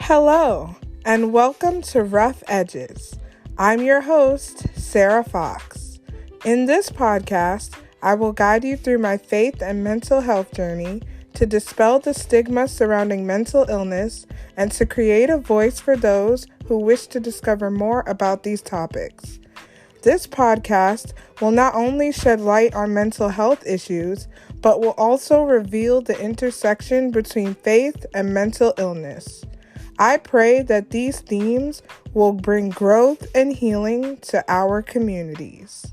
Hello, and welcome to Rough Edges. I'm your host, Sarah Fox. In this podcast, I will guide you through my faith and mental health journey to dispel the stigma surrounding mental illness and to create a voice for those who wish to discover more about these topics. This podcast will not only shed light on mental health issues, but will also reveal the intersection between faith and mental illness. I pray that these themes will bring growth and healing to our communities.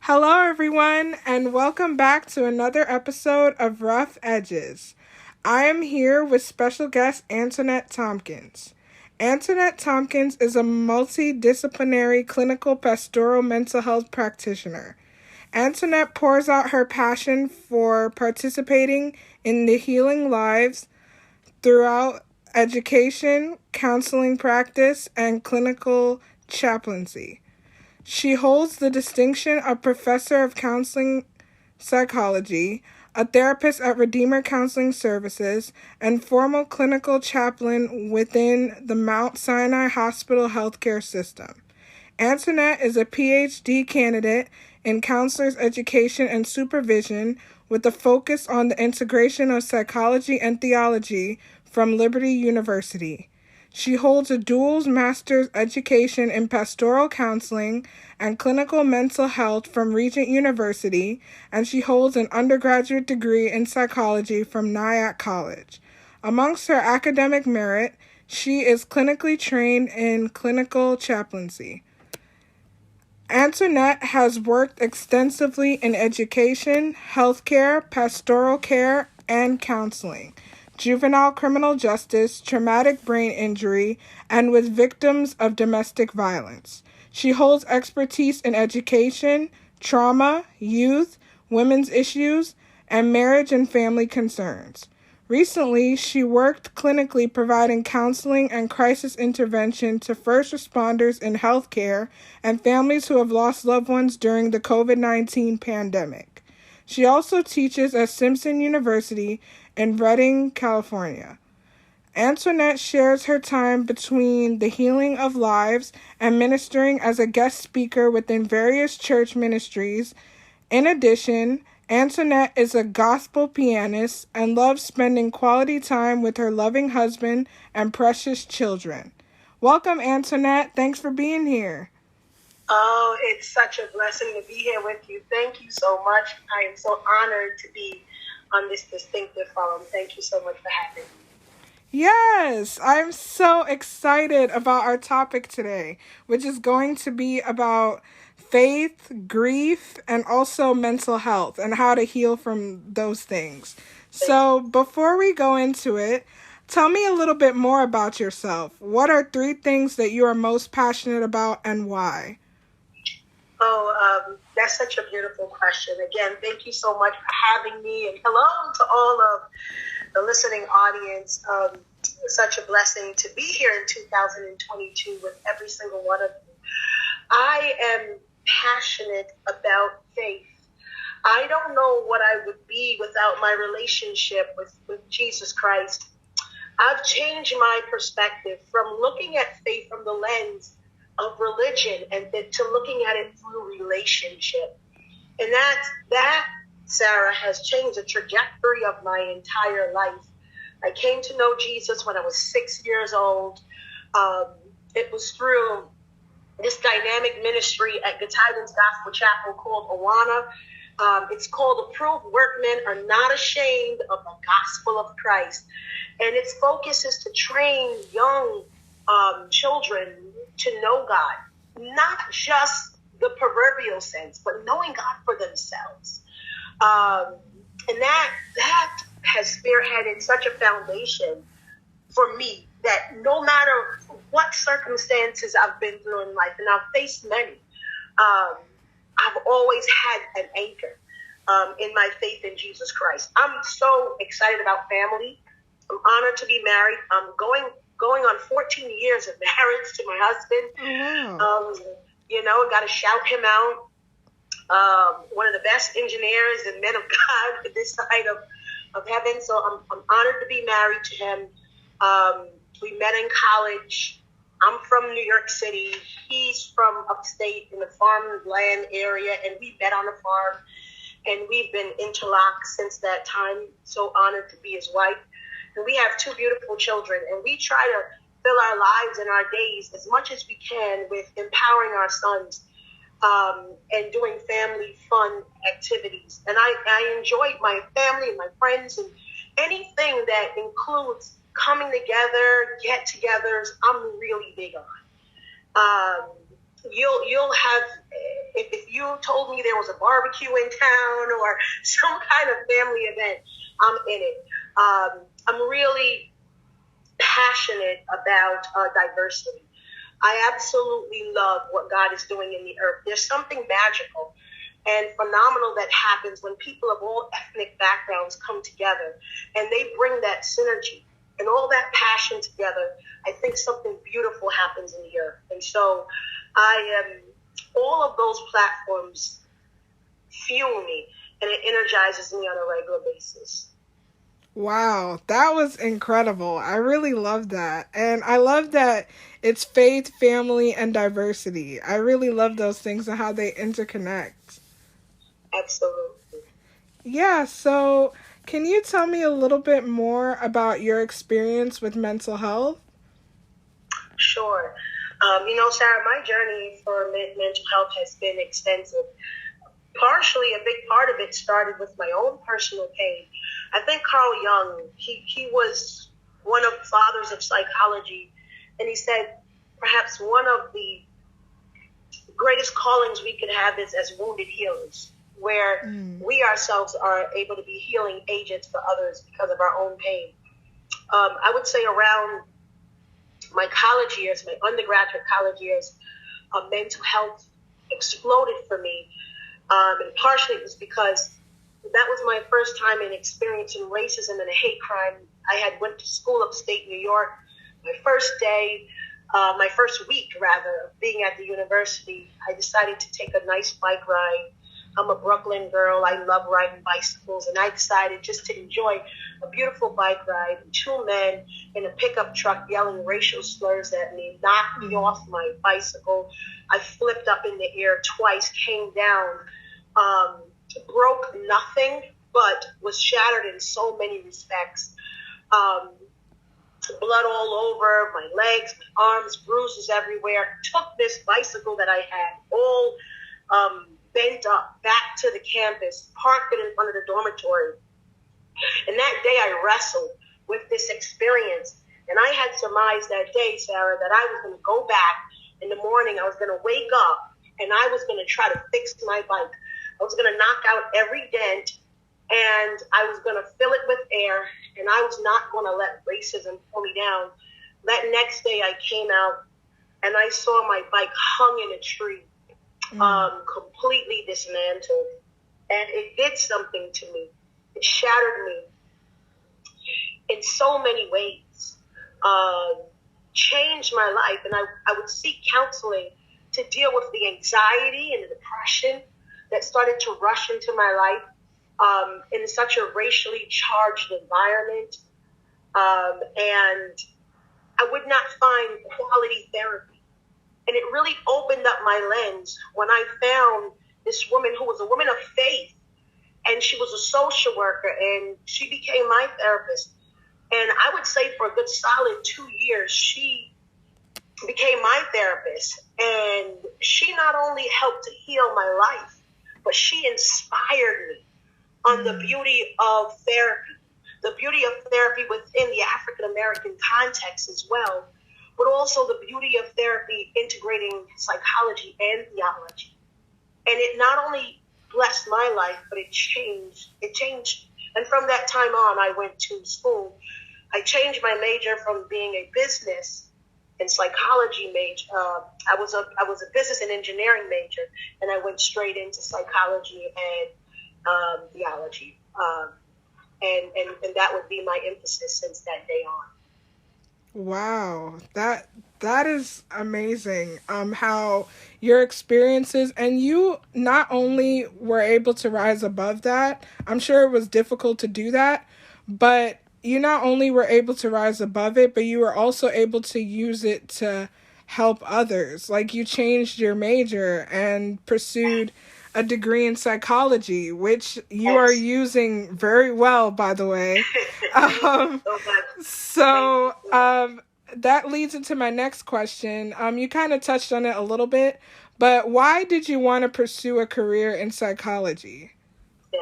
Hello, everyone, and welcome back to another episode of Rough Edges. I am here with special guest Antoinette Tompkins. Antoinette Tompkins is a multidisciplinary clinical pastoral mental health practitioner. Antoinette pours out her passion for participating in the healing lives throughout education, counseling practice, and clinical chaplaincy. She holds the distinction of Professor of Counseling Psychology, a therapist at Redeemer Counseling Services, and formal clinical chaplain within the Mount Sinai Hospital healthcare system. Antoinette is a PhD candidate in counselor's education and supervision with a focus on the integration of psychology and theology from Liberty University. She holds a dual master's education in pastoral counseling and clinical mental health from Regent University, and she holds an undergraduate degree in psychology from Nyack College. Amongst her academic merit, she is clinically trained in clinical chaplaincy. Antoinette has worked extensively in education, healthcare, pastoral care, and counseling, juvenile criminal justice, traumatic brain injury, and with victims of domestic violence. She holds expertise in education, trauma, youth, women's issues, and marriage and family concerns. Recently, she worked clinically providing counseling and crisis intervention to first responders in healthcare and families who have lost loved ones during the COVID-19 pandemic. She also teaches at Simpson University in Redding, California. Antoinette shares her time between the healing of lives and ministering as a guest speaker within various church ministries. In addition, Antoinette is a gospel pianist and loves spending quality time with her loving husband and precious children. Welcome, Antoinette. Thanks for being here. Oh, it's such a blessing to be here with you. Thank you so much. I am so honored to be on this distinctive forum. Thank you so much for having me. Yes, I'm so excited about our topic today, which is going to be about faith, grief, and also mental health and how to heal from those things. So before we go into it, tell me a little bit more about yourself. What are 3 things that you are most passionate about and why? That's such a beautiful question. Again, thank you so much for having me, and hello to all of the listening audience. Such a blessing to be here in 2022 with every single one of you. I am passionate about faith. I don't know what I would be without my relationship with Jesus Christ. I've changed my perspective from looking at faith from the lens of religion and to looking at it through relationship. And that, Sarah, has changed the trajectory of my entire life. I came to know Jesus when I was 6 years old. It was through this dynamic ministry at Gatiden's Gospel Chapel called Awana. It's called Approved Workmen Are Not Ashamed of the Gospel of Christ. And its focus is to train young children to know God, not just the proverbial sense, but knowing God for themselves. And that has spearheaded such a foundation for me that no matter what circumstances I've been through in life, and I've faced many, I've always had an anchor in my faith in Jesus Christ. I'm so excited about family. I'm honored to be married. I'm going on 14 years of marriage to my husband. Oh, wow. Got to shout him out. one of the best engineers and men of God this side of heaven. So I'm honored to be married to him. We met in college. I'm from New York City. He's from upstate in the farmland area, and we met on the farm, and we've been interlocked since that time. So honored to be his wife. And we have two beautiful children, and we try to fill our lives and our days as much as we can with empowering our sons and doing family fun activities. And I enjoy my family and my friends and anything that includes coming together, get-togethers. I'm really big on. You'll have, if you told me there was a barbecue in town or some kind of family event, I'm in it. I'm really passionate about diversity. I absolutely love what God is doing in the earth. There's something magical and phenomenal that happens when people of all ethnic backgrounds come together and they bring that synergy and all that passion together. I think something beautiful happens in the earth. And so all of those platforms fuel me and it energizes me on a regular basis. Wow, that was incredible. I really love that. And I love that it's faith, family, and diversity. I really love those things and how they interconnect. Absolutely. Yeah, so can you tell me a little bit more about your experience with mental health? Sure. Sarah, my journey for mental health has been extensive. Partially, a big part of it started with my own personal pain. I think Carl Jung, he was one of the fathers of psychology, and he said perhaps one of the greatest callings we could have is as wounded healers, where we ourselves are able to be healing agents for others because of our own pain. I would say around my college years, my undergraduate college years, mental health exploded for me. And partially it was because that was my first time in experiencing racism and a hate crime. I had went to school upstate New York. My first day, my first week rather, of being at the university, I decided to take a nice bike ride. I'm a Brooklyn girl. I love riding bicycles. And I decided just to enjoy a beautiful bike ride. Two men in a pickup truck yelling racial slurs at me, knocked me off my bicycle. I flipped up in the air twice, came down, broke nothing, but was shattered in so many respects. Blood all over my legs, my arms, bruises everywhere. Took this bicycle that I had all bent up back to the campus, parked it in front of the dormitory. And that day I wrestled with this experience. And I had surmised that day, Sarah, that I was going to go back in the morning. I was going to wake up and I was going to try to fix my bike. I was going to knock out every dent and I was going to fill it with air, and I was not going to let racism pull me down. That next day I came out and I saw my bike hung in a tree, completely dismantled, and it did something to me. It shattered me in so many ways, changed my life, and I would seek counseling to deal with the anxiety and the depression that started to rush into my life. In such a racially charged environment, and I would not find quality therapy. And it really opened up my lens when I found this woman who was a woman of faith, and she was a social worker, and she became my therapist. And I would say for a good solid 2 years, she became my therapist. And she not only helped to heal my life, but she inspired me on the beauty of therapy, the beauty of therapy within the African-American context as well, but also the beauty of therapy integrating psychology and theology. And it not only blessed my life, but it changed. And from that time on, I went to school. I changed my major from being a business and psychology major. I was a business and engineering major, and I went straight into psychology and theology, and that would be my emphasis since that day on. Wow, that is amazing. How your experiences, and you not only were able to rise above that, I'm sure it was difficult to do that, but you not only were able to rise above it, but you were also able to use it to help others. Like, you changed your major and pursued a degree in psychology, which you are using very well, by the way. So that leads into my next question. You kind of touched on it a little bit, but why did you want to pursue a career in psychology? Yeah.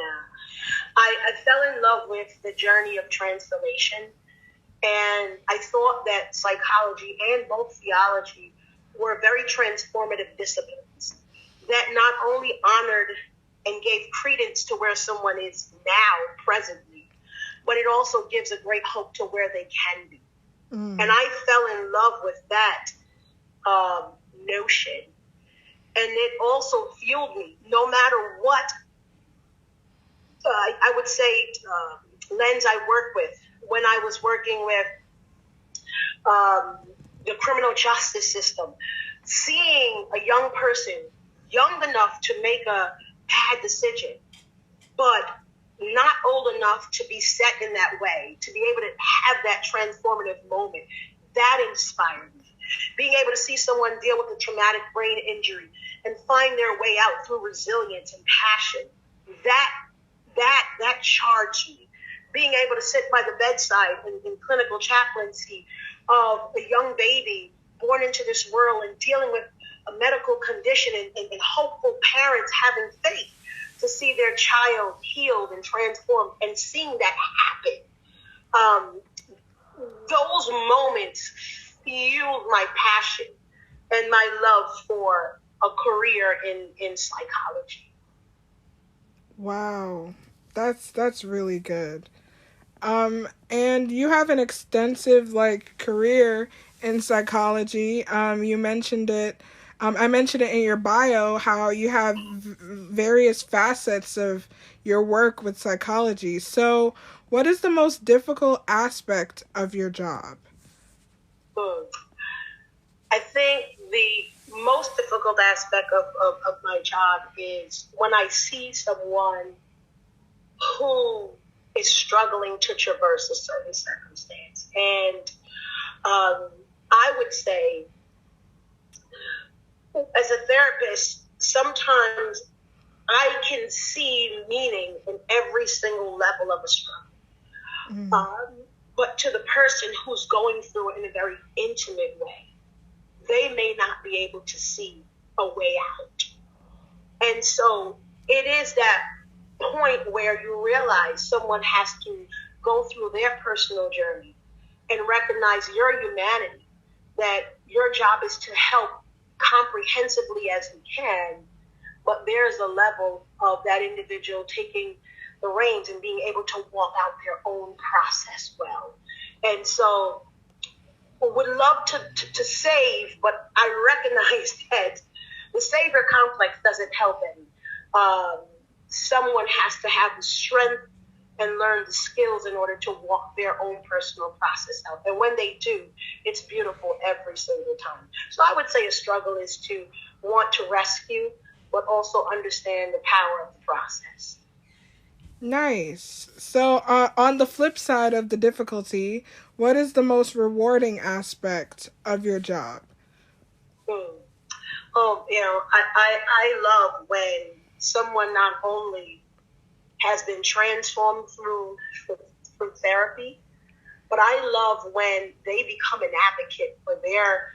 I fell in love with the journey of transformation, and I thought that psychology and both theology were very transformative disciplines that not only honored and gave credence to where someone is now, presently, but it also gives a great hope to where they can be. And I fell in love with that notion. And it also fueled me, no matter what, I would say, lens I work with. When I was working with the criminal justice system, seeing a young person, young enough to make a bad decision, but not old enough to be set in that way, to be able to have that transformative moment, that inspired me. Being able to see someone deal with a traumatic brain injury and find their way out through resilience and passion, that charged me. Being able to sit by the bedside in clinical chaplaincy of a young baby born into this world and dealing with a medical condition and hopeful parents having faith to see their child healed and transformed, and seeing that happen. Those moments fueled my passion and my love for a career in psychology. Wow. That's really good. And you have an extensive career in psychology. You mentioned it. I mentioned it in your bio, how you have various facets of your work with psychology. So what is the most difficult aspect of your job? I think the most difficult aspect of my job is when I see someone who is struggling to traverse a certain circumstance. And I would say, as a therapist, sometimes I can see meaning in every single level of a struggle. But to the person who's going through it in a very intimate way, they may not be able to see a way out. And so it is that point where you realize someone has to go through their personal journey and recognize your humanity, that your job is to help comprehensively as you can, but there's a level of that individual taking the reins and being able to walk out their own process well. And so would love to save, but I recognize that the savior complex doesn't help any. Someone has to have the strength and learn the skills in order to walk their own personal process out. And when they do, it's beautiful every single time. So I would say a struggle is to want to rescue, but also understand the power of the process. Nice. So on the flip side of the difficulty, what is the most rewarding aspect of your job? I love when someone not only has been transformed through therapy, but I love when they become an advocate for their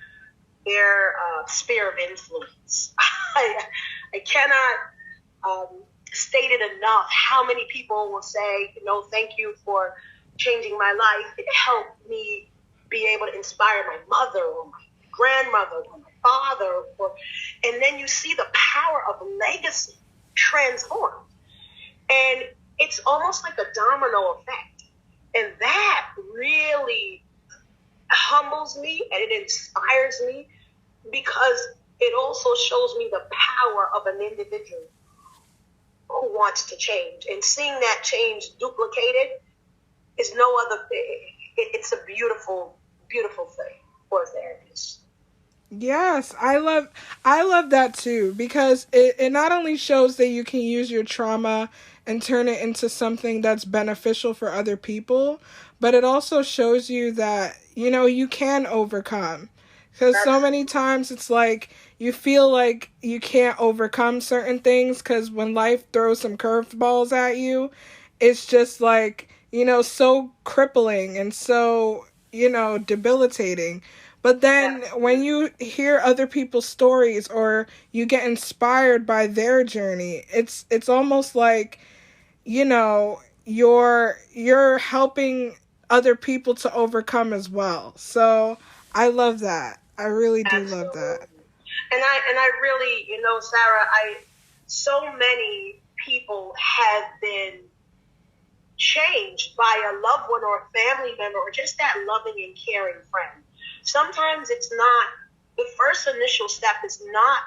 sphere of influence. I cannot state it enough how many people will say, thank you for changing my life. It helped me be able to inspire my mother or my grandmother or my father. And then you see the power of legacy transformed. And it's almost like a domino effect. And that really humbles me and it inspires me, because it also shows me the power of an individual who wants to change. And seeing that change duplicated is no other thing. It's a beautiful, beautiful thing for a therapist. Yes, I love that too, because it not only shows that you can use your trauma and turn it into something that's beneficial for other people, but it also shows you that, you can overcome. Because so That's many times it's like you feel like you can't overcome certain things because when life throws some curveballs at you, it's just like, so crippling and so, debilitating. But then when absolutely. you hear other people's stories or you get inspired by their journey, it's almost like, you're helping other people to overcome as well. So I love that. I really do love that. Absolutely. And I really, Sarah, so many people have been changed by a loved one or a family member or just that loving and caring friend. Sometimes it's not, the first initial step is not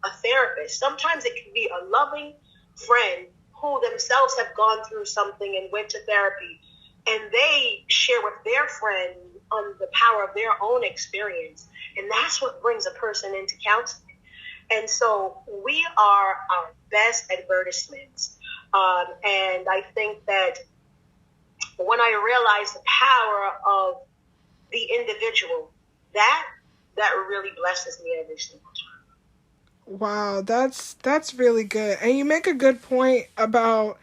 a therapist. Sometimes it can be a loving friend who themselves have gone through something and went to therapy, and they share with their friend on the power of their own experience. And that's what brings a person into counseling. And so we are our best advertisements. And I think that when I realized the power of the individual, that really blesses me every single time. Wow, that's really good. And you make a good point about,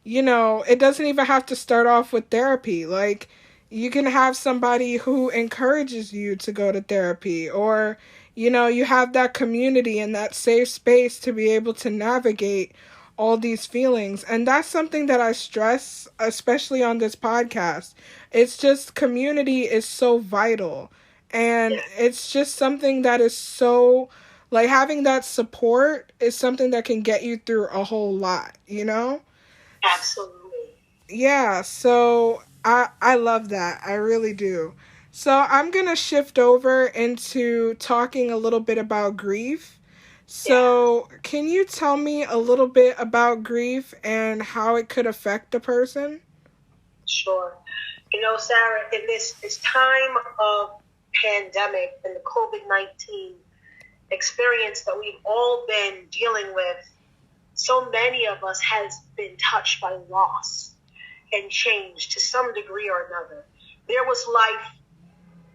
it doesn't even have to start off with therapy. Like, you can have somebody who encourages you to go to therapy, or, you have that community and that safe space to be able to navigate all these feelings. And that's something that I stress, especially on this podcast. It's just community is so vital. And Yeah, it's just something that is so, like, having that support is something that can get you through a whole lot. absolutely. Yeah, so I love that. I really do. So I'm going to shift over into talking a little bit about grief. Yeah, So, can you tell me a little bit about grief and how it could affect a person? sure. Sarah, in this time of pandemic and the COVID-19 experience that we've all been dealing with, so many of us has been touched by loss and change to some degree or another. There was life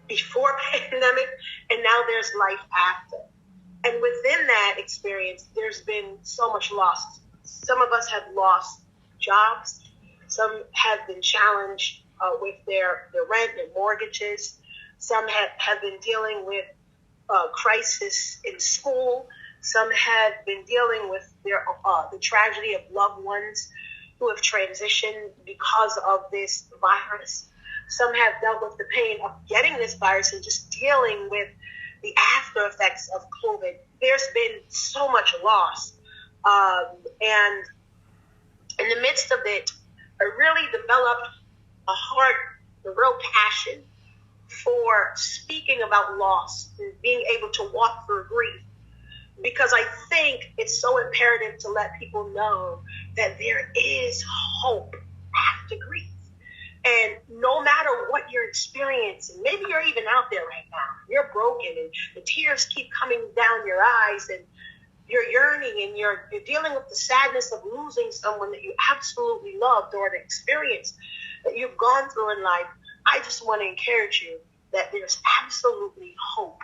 before pandemic, and now there's life after. And within that experience, there's been so much loss. Some of us have lost jobs. Some have been challenged with their rent and mortgages. Some have been dealing with crisis in school. Some have been dealing with the tragedy of loved ones who have transitioned because of this virus. Some have dealt with the pain of getting this virus and just dealing with the after effects of COVID. There's been so much loss. And in the midst of it, I really developed a heart, a real passion for speaking about loss and being able to walk through grief, because I think it's so imperative to let people know that there is hope after grief. And no matter what you're experiencing, maybe you're even out there right now, you're broken and the tears keep coming down your eyes and you're yearning and you're dealing with the sadness of losing someone that you absolutely loved or the experience that you've gone through in life. I just want to encourage you that there's absolutely hope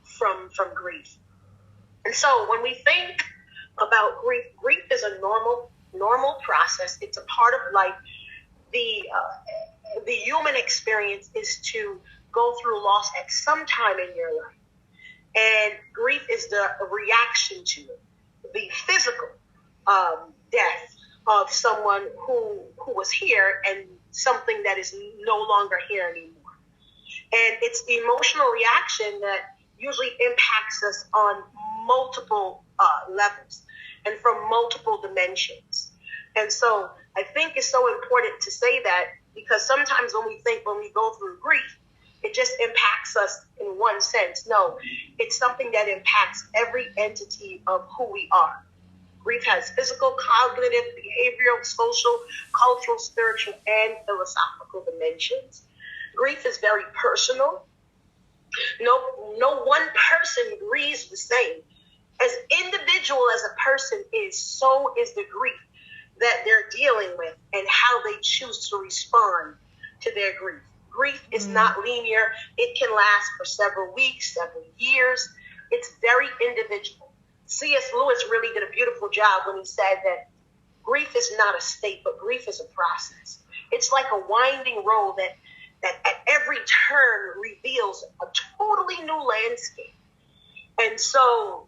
from grief. And so when we think about grief, grief is a normal process. It's a part of life. The human experience is to go through loss at some time in your life. And grief is the reaction to the physical death of someone who was here and something that is no longer here anymore. And it's the emotional reaction that usually impacts us on multiple levels and from multiple dimensions. And so I think it's so important to say that, because sometimes when we go through grief, it just impacts us in one sense. No, it's something that impacts every entity of who we are. Grief has physical, cognitive, behavioral, social, cultural, spiritual, and philosophical dimensions. Grief is very personal. No one person grieves the same. As individual as a person is, so is the grief that they're dealing with and how they choose to respond to their grief. Grief is not linear. It can last for several weeks, several years. It's very individual. C.S. Lewis really did a beautiful job when he said that grief is not a state, but grief is a process. It's like a winding road that at every turn reveals a totally new landscape. And so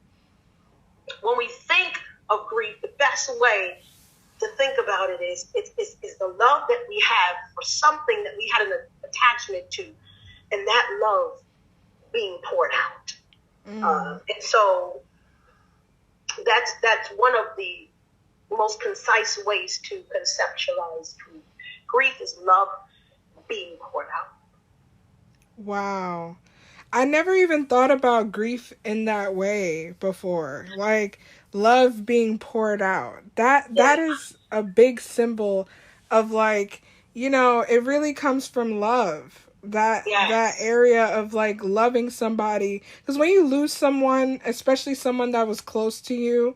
when we think of grief, the best way to think about it is the love that we have for something that we had an attachment to, and that love being poured out. And so that's one of the most concise ways to conceptualize grief. Grief is love being poured out. Wow. I never even thought about grief in that way before. Like love being poured out. That is a big symbol of, like, you know, it really comes from love. That area of like loving somebody, because when you lose someone, especially someone that was close to you,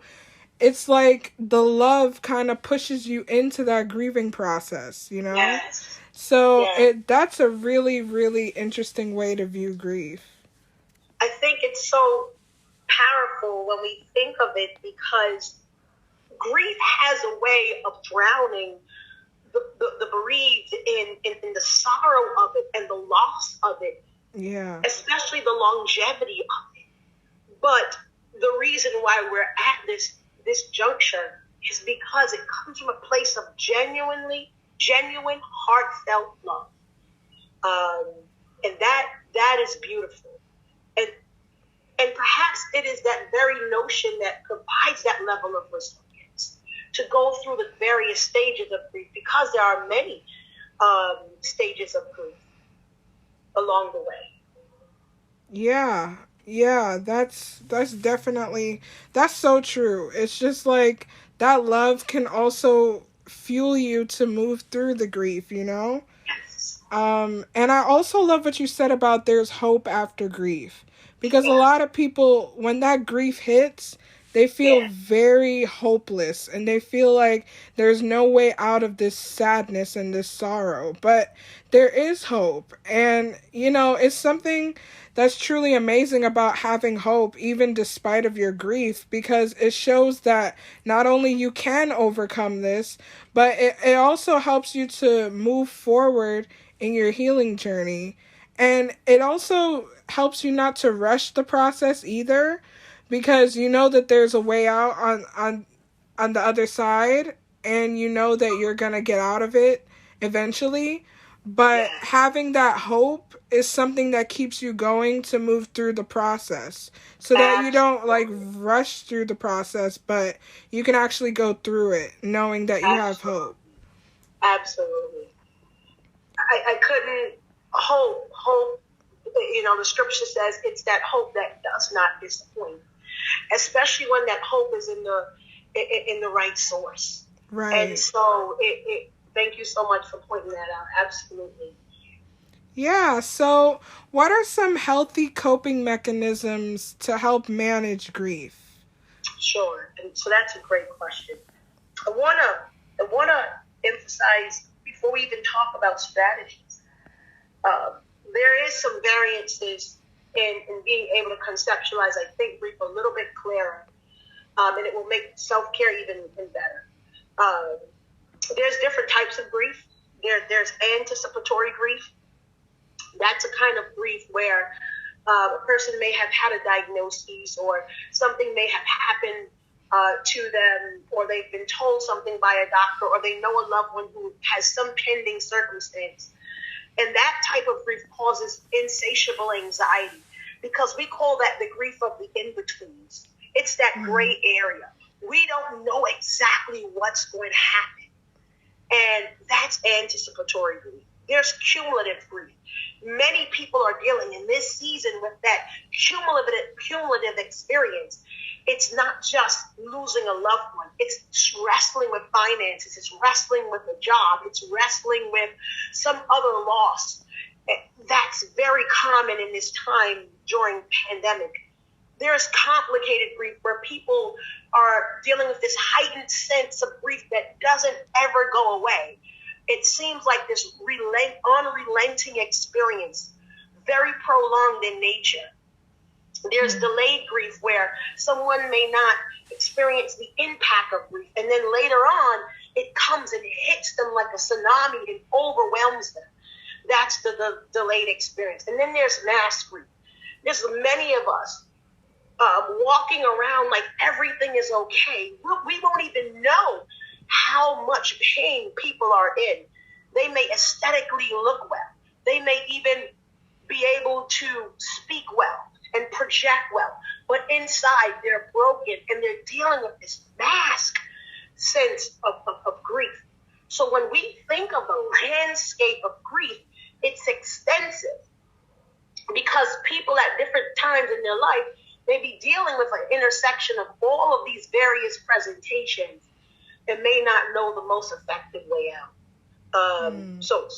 it's like the love kind of pushes you into that grieving process, you know? Yes. So that's a really, really interesting way to view grief. I think it's so powerful when we think of it, because grief has a way of drowning the bereaved in the sorrow of it and the loss of it. Yeah. Especially the longevity of it. But the reason why we're at this juncture is because it comes from a place of genuine, heartfelt love. And that is beautiful. And perhaps it is that very notion that provides that level of resilience to go through the various stages of grief, because there are many stages of grief along the way. Yeah, that's definitely, that's so true. It's just like that love can also fuel you to move through the grief, you know? Yes. And I also love what you said about there's hope after grief. Because a lot of people, when that grief hits, they feel very hopeless and they feel like there's no way out of this sadness and this sorrow. But there is hope. And, you know, it's something that's truly amazing about having hope, even despite of your grief, because it shows that not only you can overcome this, but it also helps you to move forward in your healing journey. And it also helps you not to rush the process either, because you know that there's a way out on the other side, and you know that you're going to get out of it eventually. But having that hope is something that keeps you going to move through the process, so that you don't like rush through the process, but you can actually go through it knowing that you have hope. Absolutely. I couldn't hope, you know, the scripture says it's that hope that does not disappoint, especially when that hope is in the right source. Right. And so thank you so much for pointing that out. Absolutely. Yeah, so what are some healthy coping mechanisms to help manage grief? Sure. And so that's a great question. I wanna emphasize, before we even talk about strategies, there is some variances in being able to conceptualize, I think, grief a little bit clearer, and it will make self-care even better. There's different types of grief. There's anticipatory grief. That's a kind of grief where a person may have had a diagnosis, or something may have happened to them, or they've been told something by a doctor, or they know a loved one who has some pending circumstance. And that type of grief causes insatiable anxiety, because we call that the grief of the in-betweens. It's that gray area. We don't know exactly what's going to happen. And that's anticipatory grief. There's cumulative grief. Many people are dealing in this season with that cumulative experience. It's not just losing a loved one. It's wrestling with finances. It's wrestling with a job. It's wrestling with some other loss. That's very common in this time during pandemic. There's complicated grief where people are dealing with this heightened sense of grief that doesn't ever go away. It seems like this unrelenting experience, very prolonged in nature. There's delayed grief where someone may not experience the impact of grief, and then later on, it comes and hits them like a tsunami and overwhelms them. That's the delayed experience. And then there's mass grief. There's many of us walking around like everything is okay. We won't even know how much pain people are in. They may aesthetically look well. They may even be able to speak well and project well. But inside, they're broken and they're dealing with this mask sense of grief. So when we think of the landscape of grief, it's extensive because people at different times in their life may be dealing with an intersection of all of these various presentations and may not know the most effective way out. So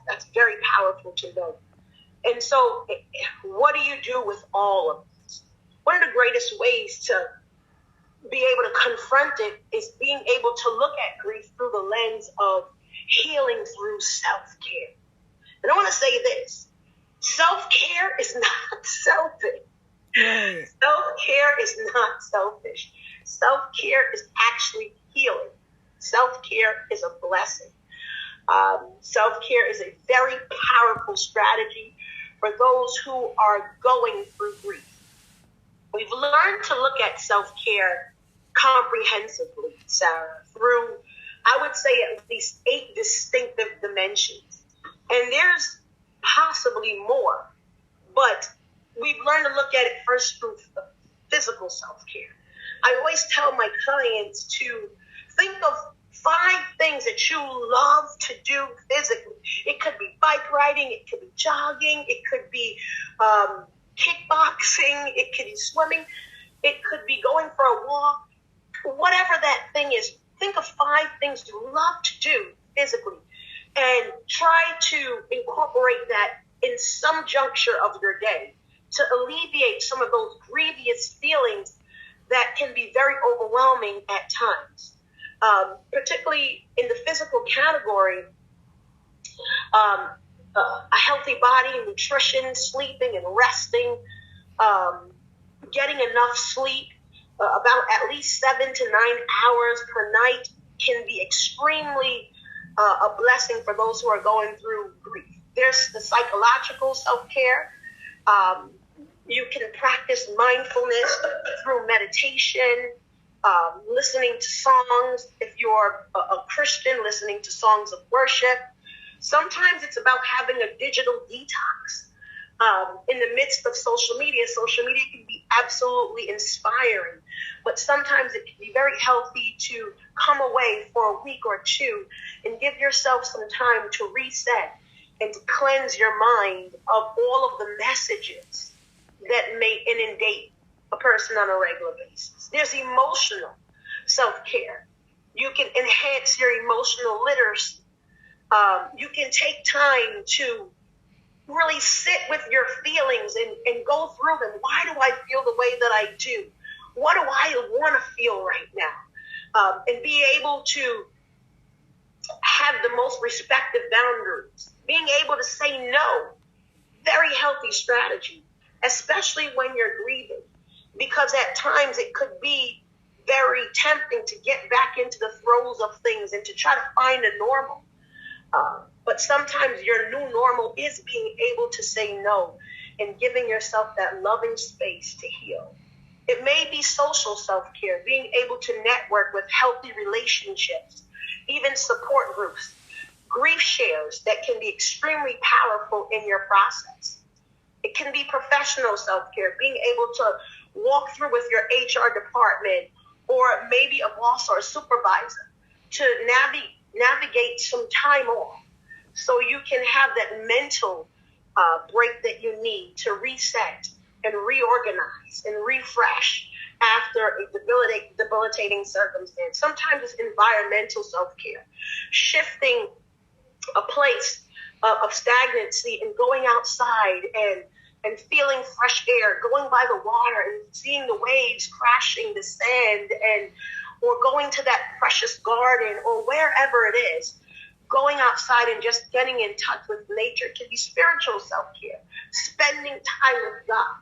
that's very powerful to know. And so what do you do with all of this? One of the greatest ways to be able to confront it is being able to look at grief through the lens of healing through self-care. And I want to say this, self-care is not selfish. Right. Self-care is not selfish. Self-care is actually healing. Self-care is a blessing. Self-care is a very powerful strategy for those who are going through grief. We've learned to look at self-care comprehensively, Sarah, through, I would say, at least 8 distinctive dimensions. And there's possibly more, but we've learned to look at it first through physical self-care. I always tell my clients to think of 5 things that you love to do physically. It could be bike riding, it could be jogging, it could be kickboxing, it could be swimming, it could be going for a walk. Whatever that thing is, think of 5 things you love to do physically and try to incorporate that in some juncture of your day to alleviate some of those grievous feelings that can be very overwhelming at times. Particularly in the physical category, a healthy body, nutrition, sleeping and resting, getting enough sleep, about at least 7 to 9 hours per night can be extremely a blessing for those who are going through grief. There's the psychological self-care. You can practice mindfulness through meditation, listening to songs. If you're a Christian, listening to songs of worship. Sometimes it's about having a digital detox. In the midst of social media can be absolutely inspiring, but sometimes it can be very healthy to come away for a week or 2 and give yourself some time to reset and to cleanse your mind of all of the messages that may inundate a person on a regular basis. There's emotional self-care. You can enhance your emotional literacy. You can take time to really sit with your feelings and go through them. Why do I feel the way that I do? What do I want to feel right now? And be able to have the most respective boundaries. Being able to say no, very healthy strategy, especially when you're grieving, because at times it could be very tempting to get back into the throes of things and to try to find a normal. But sometimes your new normal is being able to say no and giving yourself that loving space to heal. It may be social self-care, being able to network with healthy relationships, even support groups, grief shares that can be extremely powerful in your process. It can be professional self-care, being able to walk through with your HR department or maybe a boss or a supervisor to navigate some time off so you can have that mental break that you need to reset and reorganize and refresh after a debilitating circumstance. Sometimes it's environmental self-care, shifting a place of stagnancy and going outside and feeling fresh air, going by the water and seeing the waves crashing the sand, or going to that precious garden or wherever it is, going outside and just getting in touch with nature can be spiritual self-care. Spending time with God,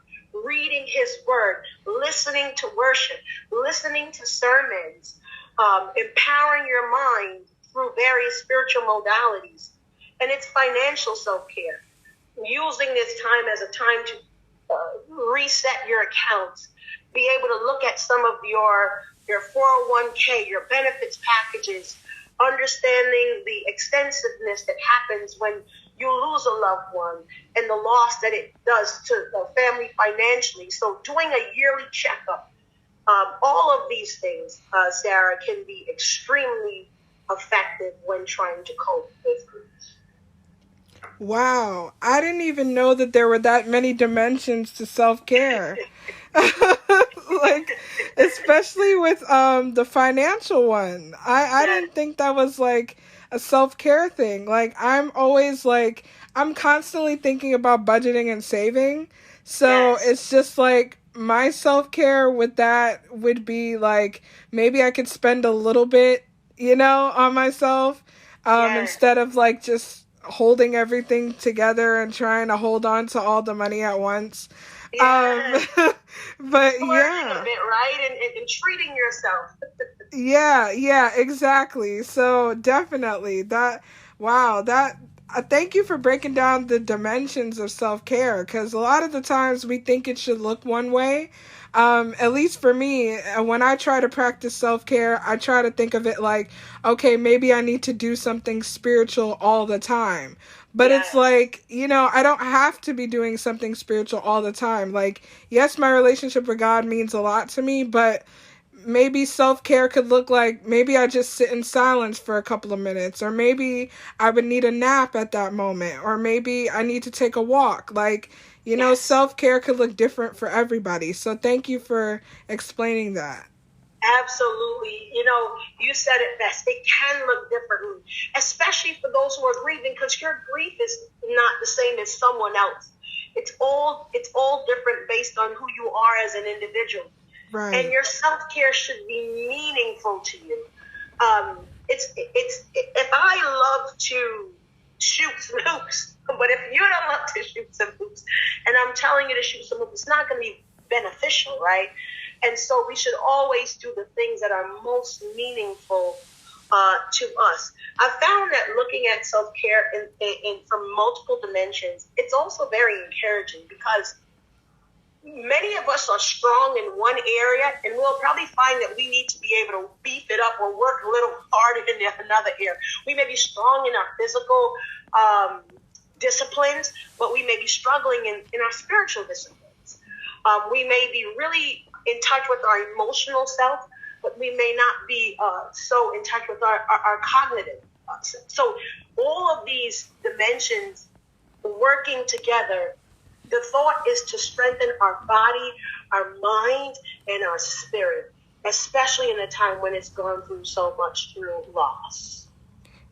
reading his word, listening to worship, listening to sermons, empowering your mind through various spiritual modalities. And it's financial self-care, using this time as a time to reset your accounts, be able to look at some of your 401k, your benefits packages, understanding the extensiveness that happens when you lose a loved one and the loss that it does to the family financially. So doing a yearly checkup, all of these things, Sarah, can be extremely effective when trying to cope with grief. Wow, I didn't even know that there were that many dimensions to self-care. Like, especially with the financial one. I didn't think that was like a self-care thing. Like, I'm always like, I'm constantly thinking about budgeting and saving. So it's just like my self-care with that would be like, maybe I could spend a little bit, on myself, instead of like just holding everything together and trying to hold on to all the money at once. But a bit, right? And treating yourself. Yeah, exactly. So definitely thank you for breaking down the dimensions of self-care, because a lot of the times we think it should look one way. At least for me, when I try to practice self-care, I try to think of it like, okay, maybe I need to do something spiritual all the time. But it's like, I don't have to be doing something spiritual all the time. Like, yes, my relationship with God means a lot to me, but maybe self-care could look like, maybe I just sit in silence for a couple of minutes, or maybe I would need a nap at that moment, or maybe I need to take a walk. Like, self-care could look different for everybody. So thank you for explaining that. Absolutely. You said it best. It can look differently, especially for those who are grieving, because your grief is not the same as someone else. It's all different based on who you are as an individual. Right. And your self-care should be meaningful to you. It's if I love to shoot some hoops, but if you don't love to shoot some hoops, and I'm telling you to shoot some hoops, it's not going to be beneficial, right? And so we should always do the things that are most meaningful to us. I found that looking at self-care in from multiple dimensions, it's also very encouraging, because many of us are strong in one area, and we'll probably find that we need to be able to beef it up or work a little harder in another area. We may be strong in our physical disciplines, but we may be struggling in our spiritual disciplines. We may be really in touch with our emotional self, but we may not be so in touch with our cognitive. So all of these dimensions working together, the thought is to strengthen our body, our mind, and our spirit, especially in a time when it's gone through so much through loss.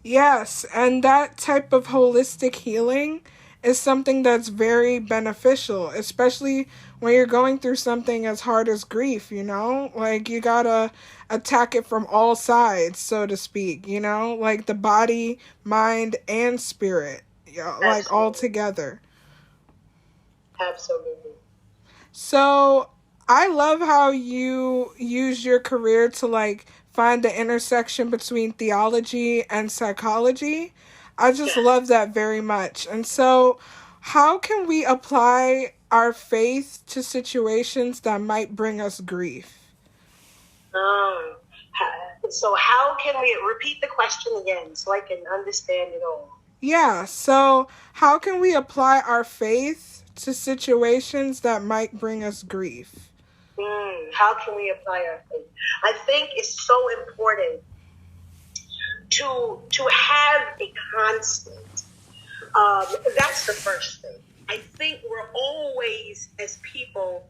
Yes, and that type of holistic healing is something that's very beneficial, especially when you're going through something as hard as grief, Like, you gotta attack it from all sides, so to speak, Like the body, mind, and spirit, like all together. Absolutely. So I love how you use your career to like find the intersection between theology and psychology. I just love that very much. And so how can we apply our faith to situations that might bring us grief? So how can we repeat the question again so I can understand it all? Yeah. So how can we apply our faith to situations that might bring us grief? How can we apply our faith? I think it's so important to have a constant. That's the first thing. I think we're always, as people,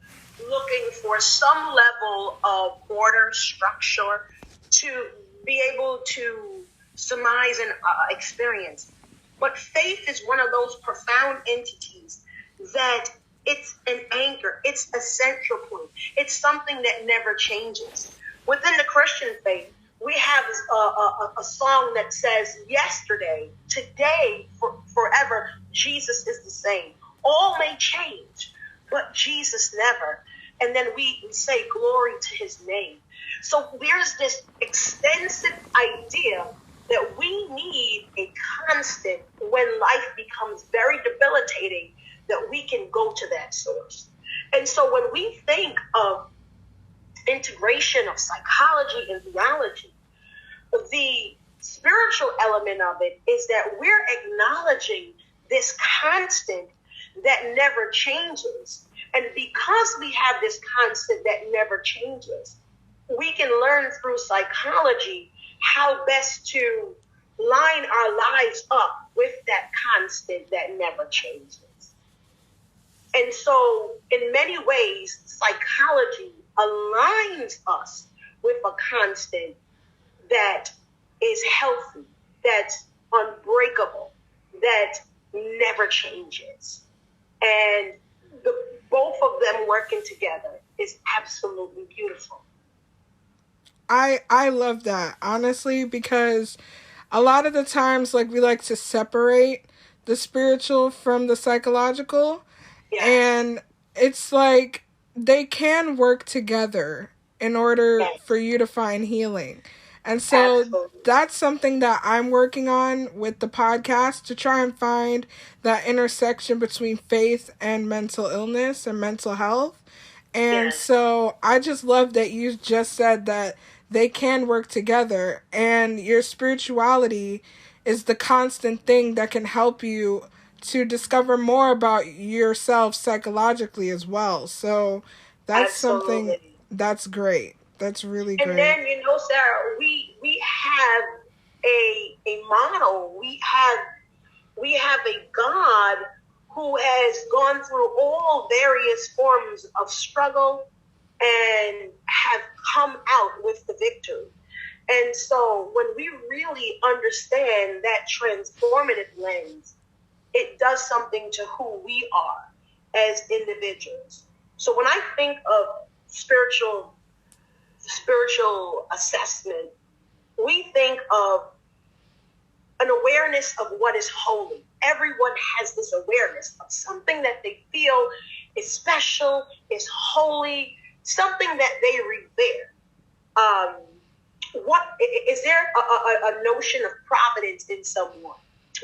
looking for some level of order, structure, to be able to surmise and experience. But faith is one of those profound entities that it's an anchor. It's a central point. It's something that never changes. Within the Christian faith, we have a song that says, yesterday, today, forever, Jesus is the same. All may change, but Jesus never. And then we say glory to his name. So there's this extensive idea that we need a constant when life becomes very debilitating, that we can go to that source. And so when we think of integration of psychology and theology, the spiritual element of it is that we're acknowledging this constant that never changes. And because we have this constant that never changes, we can learn through psychology how best to line our lives up with that constant that never changes. And so in many ways, psychology aligns us with a constant that is healthy, that's unbreakable, that never changes. And both of them working together is absolutely beautiful. I love that, honestly, because a lot of the times, like, we like to separate the spiritual from the psychological. Yes. And it's like they can work together in order for you to find healing. And so that's something that I'm working on with the podcast, to try and find that intersection between faith and mental illness and mental health. And so I just love that you just said that they can work together, and your spirituality is the constant thing that can help you to discover more about yourself psychologically as well. So that's something that's great. That's really great. And then, Sarah, we have a model. We have a God who has gone through all various forms of struggle and have come out with the victory. And so when we really understand that transformative lens, it does something to who we are as individuals. So when I think of spiritual assessment, we think of an awareness of what is holy. Everyone has this awareness of something that they feel is special, is holy, something that they revere. What is there a notion of providence in someone?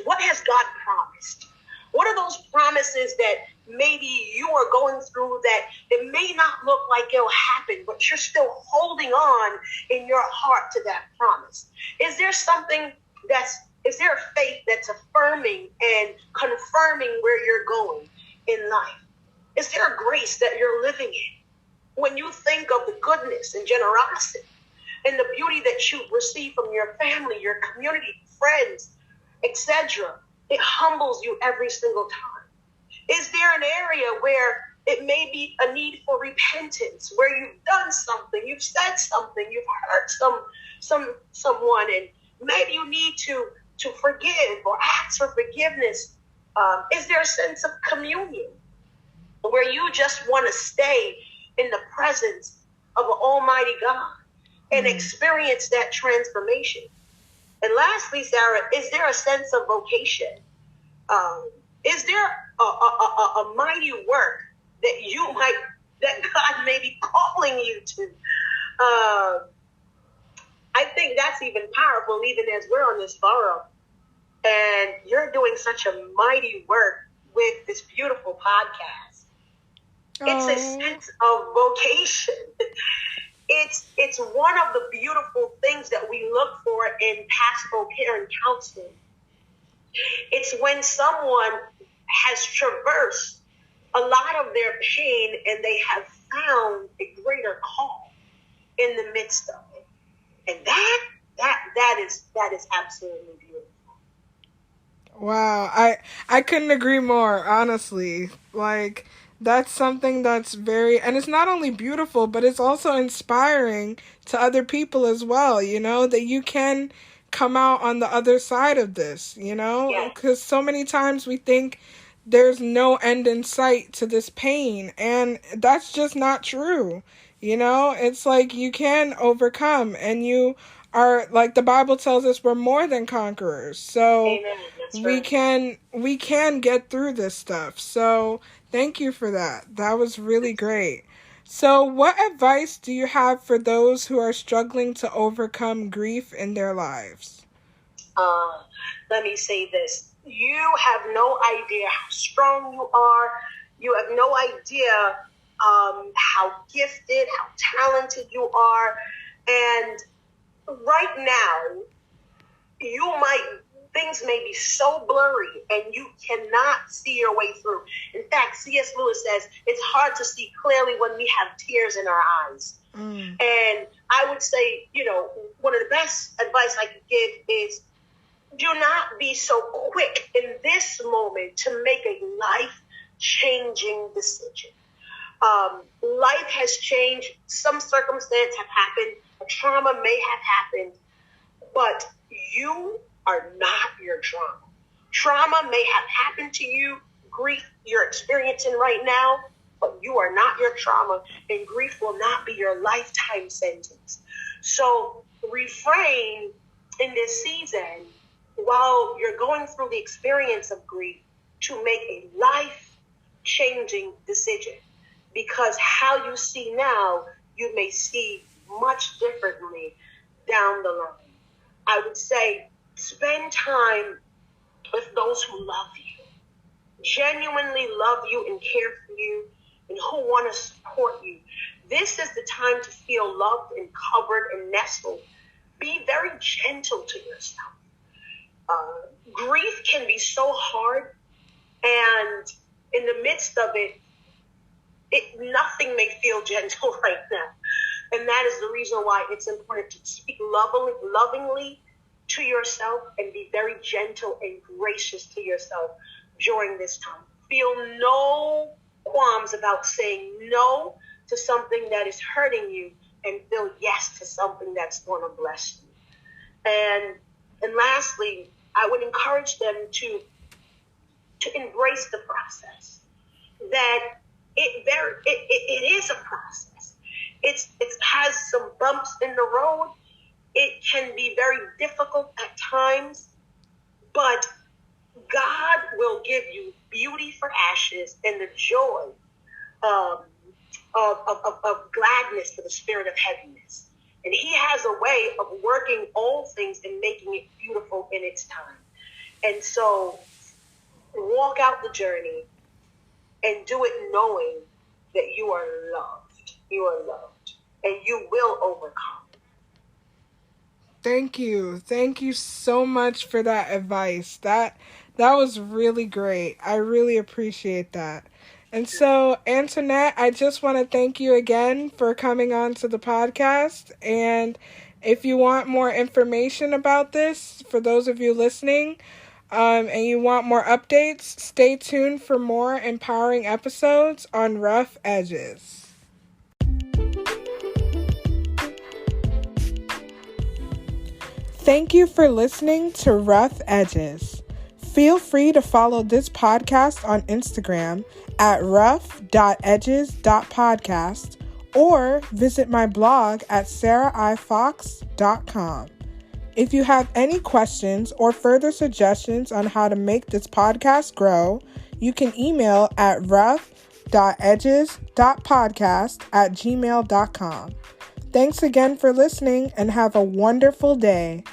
What has God promised? What are those promises that maybe you are going through that it may not look like it'll happen, but you're still holding on in your heart to that promise? Is there is there a faith that's affirming and confirming where you're going in life? Is there a grace that you're living in? When you think of the goodness and generosity and the beauty that you receive from your family, your community, friends, etc., it humbles you every single time. Is there an area where it may be a need for repentance, where you've done something, you've said something, you've hurt someone, and maybe you need to forgive or ask for forgiveness? Is there a sense of communion where you just want to stay in the presence of an almighty God and experience that transformation? And lastly, Sarah, is there a sense of vocation? Is there a mighty work that God may be calling you to? I think that's even powerful, even as we're on this forum. And you're doing such a mighty work with this beautiful podcast. It's a sense of vocation. It's one of the beautiful things that we look for in pastoral care and counseling. It's when someone has traversed a lot of their pain and they have found a greater call in the midst of it. And that is absolutely beautiful. Wow, I couldn't agree more, honestly. Like, that's something that's and it's not only beautiful, but it's also inspiring to other people as well, that you can come out on the other side of this, you know? Yeah. Because so many times we think there's no end in sight to this pain, and that's just not true. You know, it's like you can overcome, and you are, like the Bible tells us, we're more than conquerors. So Amen. That's right. we can get through this stuff. So thank you for that. That was really great. So what advice do you have for those who are struggling to overcome grief in their lives? Let me say this. You have no idea how strong you are. You have no idea how gifted, how talented you are. And right now, things may be so blurry and you cannot see your way through. In fact, C.S. Lewis says it's hard to see clearly when we have tears in our eyes. And I would say, one of the best advice I could give is do not be so quick in this moment to make a life-changing decision. Life has changed. Some circumstance have happened. A trauma may have happened. But you are not your trauma. Trauma may have happened to you. Grief you're experiencing right now, but you are not your trauma. And grief will not be your lifetime sentence. So refrain in this season while you're going through the experience of grief to make a life-changing decision. Because how you see now, you may see much differently down the line. I would say spend time with those who love you, genuinely love you and care for you, and who want to support you. This is the time to feel loved and covered and nestled. Be very gentle to yourself. Grief can be so hard, and in the midst of it, nothing may feel gentle right now. And that is the reason why it's important to speak lovingly to yourself and be very gentle and gracious to yourself during this time. Feel no qualms about saying no to something that is hurting you and feel yes to something that's going to bless you. And lastly, I would encourage them to embrace the process. That it is a process. It has some bumps in the road. It can be very difficult at times, but God will give you beauty for ashes and the joy of gladness for the spirit of heaviness. And he has a way of working all things and making it beautiful in its time. And so walk out the journey and do it knowing that you are loved. You are loved. And you will overcome. Thank you. Thank you so much for that advice. That was really great. I really appreciate that. And so, Antoinette, I just want to thank you again for coming on to the podcast. And if you want more information about this, for those of you listening, and you want more updates, stay tuned for more empowering episodes on Rough Edges. Thank you for listening to Rough Edges. Feel free to follow this podcast on Instagram at rough.edges.podcast or visit my blog at sarahifox.com. If you have any questions or further suggestions on how to make this podcast grow, you can email at rough.edges.podcast@gmail.com. Thanks again for listening and have a wonderful day.